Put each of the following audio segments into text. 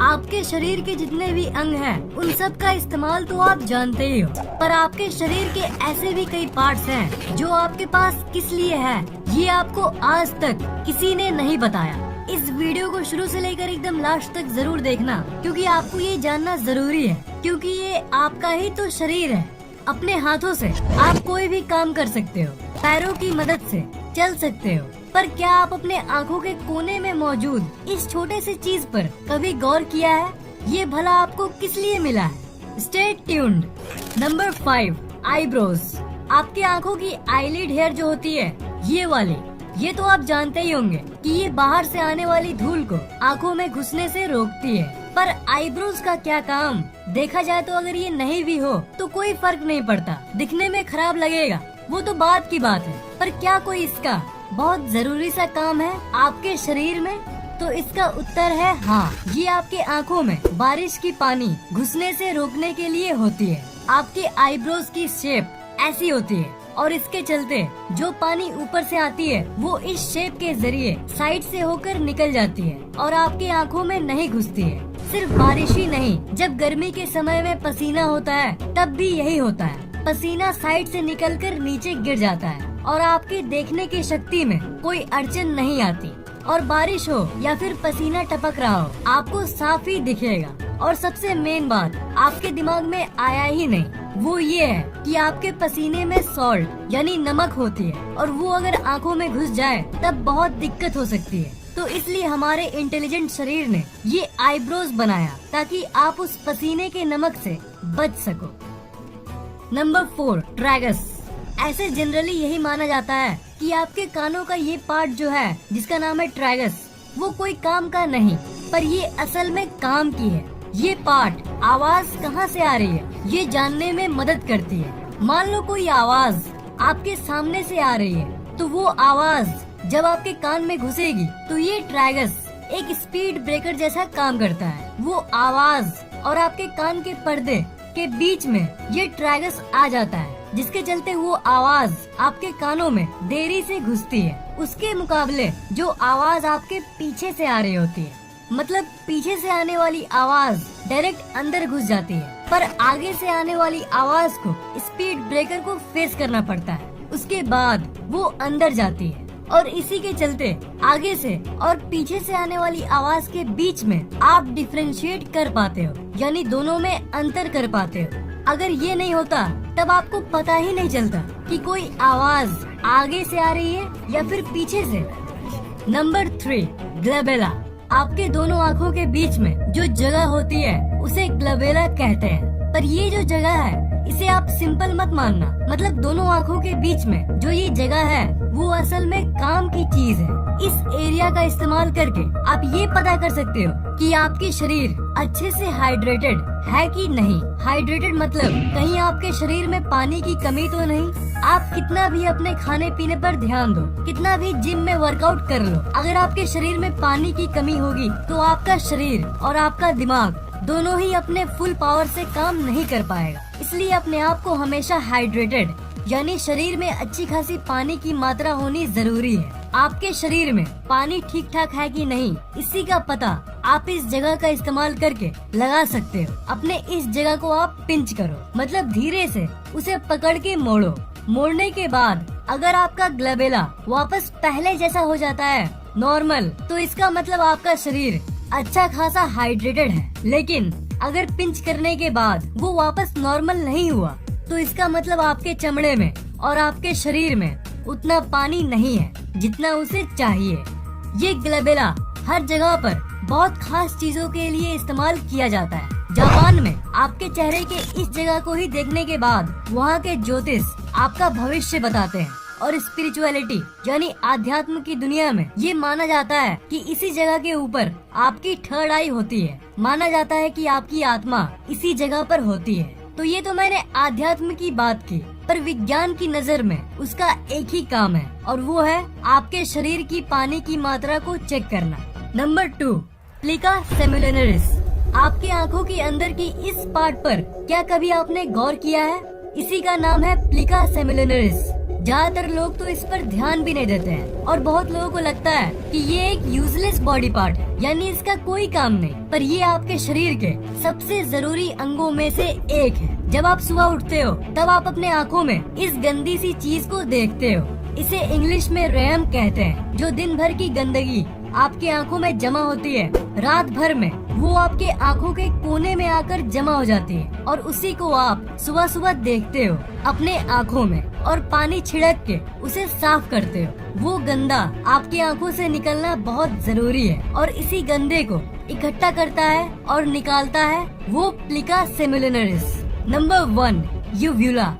आपके शरीर के जितने भी अंग हैं, उन सब का इस्तेमाल तो आप जानते ही हो, पर आपके शरीर के ऐसे भी कई पार्ट्स हैं जो आपके पास किस लिए है, ये आपको आज तक किसी ने नहीं बताया। इस वीडियो को शुरू से लेकर एकदम लास्ट तक जरूर देखना, क्योंकि आपको ये जानना जरूरी है, क्योंकि ये आपका ही तो शरीर है। अपने हाथों से आप कोई भी काम कर सकते हो, पैरों की मदद से चल सकते हो, पर क्या आप अपने आँखों के कोने में मौजूद इस छोटे से चीज पर कभी गौर किया है? ये भला आपको किस लिए मिला है? Stay tuned. Number 5, eyebrows. आपके आँखों की आईलिड हेयर जो होती है, ये वाली, ये तो आप जानते ही होंगे कि ये बाहर से आने वाली धूल को आँखों में घुसने से रोकती है। पर आईब्रोज का क्या काम? देखा जाए तो अगर ये नहीं भी हो तो कोई फर्क नहीं पड़ता, दिखने में खराब लगेगा, वो तो बात की बात है, पर क्या कोई इसका बहुत जरूरी सा काम है आपके शरीर में? तो इसका उत्तर है हाँ। ये आपके आँखों में बारिश की पानी घुसने से रोकने के लिए होती है। आपके आईब्रोज की शेप ऐसी होती है और इसके चलते जो पानी ऊपर से आती है वो इस शेप के जरिए साइड से होकर निकल जाती है और आपकी आँखों में नहीं घुसती है। सिर्फ बारिश ही नहीं, जब गर्मी के समय में पसीना होता है तब भी यही होता है। पसीना साइड से निकलकर नीचे गिर जाता है और आपकी देखने की शक्ति में कोई अड़चन नहीं आती, और बारिश हो या फिर पसीना टपक रहा हो आपको साफ ही दिखेगा। और सबसे मेन बात आपके दिमाग में आया ही नहीं, वो ये है कि आपके पसीने में सॉल्ट यानी नमक होती है, और वो अगर आँखों में घुस जाए तब बहुत दिक्कत हो सकती है। तो इसलिए हमारे इंटेलिजेंट शरीर ने ये आईब्रोज बनाया ताकि आप उस पसीने के नमक से बच सको। Number 4, tragus. ऐसे जनरली यही माना जाता है कि आपके कानों का ये पार्ट जो है, जिसका नाम है ट्रैगस, वो कोई काम का नहीं, पर ये असल में काम की है। ये पार्ट आवाज कहाँ से आ रही है ये जानने में मदद करती है। मान लो कोई आवाज आपके सामने से आ रही है, तो वो आवाज जब आपके कान में घुसेगी तो ये ट्रैगस एक स्पीड ब्रेकर जैसा काम करता है। वो आवाज और आपके कान के पर्दे के बीच में ये ट्रैगस आ जाता है, जिसके चलते वो आवाज आपके कानों में देरी से घुसती है। उसके मुकाबले जो आवाज आपके पीछे से आ रही होती है, मतलब पीछे से आने वाली आवाज डायरेक्ट अंदर घुस जाती है, पर आगे से आने वाली आवाज को स्पीड ब्रेकर को फेस करना पड़ता है, उसके बाद वो अंदर जाती है। और इसी के चलते आगे से और पीछे से आने वाली आवाज के बीच में आप डिफरेंशिएट कर पाते हो, यानी दोनों में अंतर कर पाते हो। अगर ये नहीं होता तब आपको पता ही नहीं चलता कि कोई आवाज आगे से आ रही है या फिर पीछे से। नंबर 3, ग्लबेला। आपके दोनों आँखों के बीच में जो जगह होती है उसे ग्लबेला कहते हैं, पर ये जो जगह है इसे आप सिंपल मत मानना, मतलब दोनों आँखों के बीच में जो ये जगह है वो असल में काम की चीज है। इस एरिया का इस्तेमाल करके आप ये पता कर सकते हो कि आपकी शरीर अच्छे से हाइड्रेटेड है कि नहीं। हाइड्रेटेड मतलब कहीं आपके शरीर में पानी की कमी तो नहीं। आप कितना भी अपने खाने पीने पर ध्यान दो, कितना भी जिम में वर्कआउट कर लो, अगर आपके शरीर में पानी की कमी होगी तो आपका शरीर और आपका दिमाग दोनों ही अपने फुल पावर से काम नहीं कर पाएगा। इसलिए अपने आप को हमेशा हाइड्रेटेड यानी शरीर में अच्छी खासी पानी की मात्रा होनी जरूरी है। आपके शरीर में पानी ठीक ठाक है कि नहीं, इसी का पता आप इस जगह का इस्तेमाल करके लगा सकते हो। अपने इस जगह को आप पिंच करो, मतलब धीरे से उसे पकड़ के मोड़ो। मोड़ने के बाद अगर आपका ग्लबेला वापस पहले जैसा हो जाता है, नॉर्मल, तो इसका मतलब आपका शरीर अच्छा खासा हाइड्रेटेड है। लेकिन अगर पिंच करने के बाद वो वापस नॉर्मल नहीं हुआ तो इसका मतलब आपके चमड़े में और आपके शरीर में उतना पानी नहीं है जितना उसे चाहिए। ये ग्लबेला हर जगह पर बहुत खास चीजों के लिए इस्तेमाल किया जाता है। जापान में आपके चेहरे के इस जगह को ही देखने के बाद वहाँ के ज्योतिष आपका भविष्य बताते हैं, और स्पिरिचुअलिटी यानी आध्यात्म की दुनिया में ये माना जाता है कि इसी जगह के ऊपर आपकी थर्ड आई होती है। माना जाता है कि आपकी आत्मा इसी जगह पर होती है। तो ये तो मैंने आध्यात्म की बात की, पर विज्ञान की नजर में उसका एक ही काम है, और वो है आपके शरीर की पानी की मात्रा को चेक करना। नंबर 2, प्लिका सेमिलरिस। आपकी आँखों के अंदर की इस पार्ट पर क्या कभी आपने गौर किया है? इसी का नाम है प्लिका सेमिलरिस। ज्यादातर लोग तो इस पर ध्यान भी नहीं देते हैं और बहुत लोगों को लगता है कि ये एक यूजलेस बॉडी पार्ट है, यानी इसका कोई काम नहीं। पर ये आपके शरीर के सबसे जरूरी अंगों में से एक है। जब आप सुबह उठते हो तब आप अपने आँखों में इस गंदी सी चीज को देखते हो। इसे इंग्लिश में रैम कहते हैं, जो दिन भर की गंदगी आपकी आंखों में जमा होती है। रात भर में वो आपके आंखों के कोने में आकर जमा हो जाती है और उसी को आप सुबह सुबह देखते हो अपने आंखों में और पानी छिड़क के उसे साफ करते हो। वो गंदा आपकी आंखों से निकलना बहुत जरूरी है और इसी गंदे को इकट्ठा करता है और निकालता है वो प्लिका सेमिलिनरिस। नंबर 1, यूव्यूला।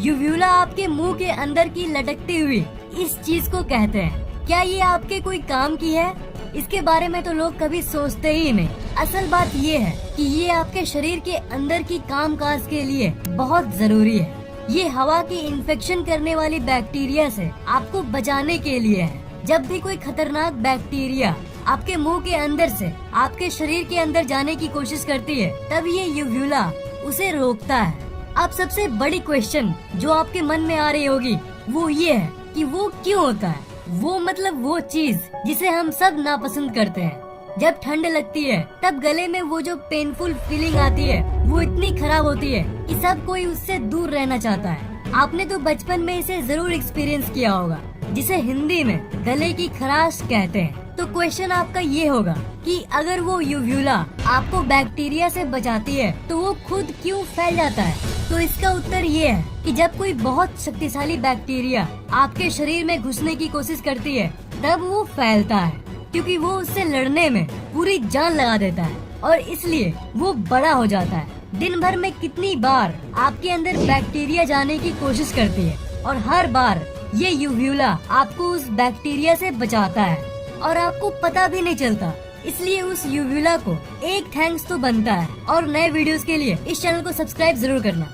यूव्यूला आपके मुंह के अंदर की लटकती हुई इस चीज को कहते हैं। क्या ये आपके कोई काम की है? इसके बारे में तो लोग कभी सोचते ही नहीं। असल बात ये है कि ये आपके शरीर के अंदर की कामकाज के लिए बहुत जरूरी है। ये हवा की इन्फेक्शन करने वाली बैक्टीरिया से आपको बचाने के लिए है। जब भी कोई खतरनाक बैक्टीरिया आपके मुंह के अंदर से आपके शरीर के अंदर जाने की कोशिश करती है, तब ये यूव्यूला उसे रोकता है। अब सबसे बड़ी क्वेश्चन जो आपके मन में आ रही होगी वो ये है कि वो क्यों होता है। वो मतलब वो चीज जिसे हम सब नापसंद करते हैं। जब ठंड लगती है तब गले में वो जो पेनफुल फीलिंग आती है वो इतनी खराब होती है कि सब कोई उससे दूर रहना चाहता है। आपने तो बचपन में इसे जरूर एक्सपीरियंस किया होगा, जिसे हिंदी में गले की खराश कहते हैं। तो क्वेश्चन आपका ये होगा कि अगर वो यूव्यूला आपको बैक्टीरिया से बचाती है तो वो खुद क्यों फैल जाता है। तो इसका उत्तर ये है कि जब कोई बहुत शक्तिशाली बैक्टीरिया आपके शरीर में घुसने की कोशिश करती है तब वो फैलता है, क्योंकि वो उससे लड़ने में पूरी जान लगा देता है और इसलिए वो बड़ा हो जाता है। दिन भर में कितनी बार आपके अंदर बैक्टीरिया जाने की कोशिश करती है और हर बार ये यूव्यूला आपको उस बैक्टीरिया से बचाता है और आपको पता भी नहीं चलता। इसलिए उस यूव्यूला को एक थैंक्स तो बनता है। और नए वीडियोस के लिए इस चैनल को सब्सक्राइब जरूर करना।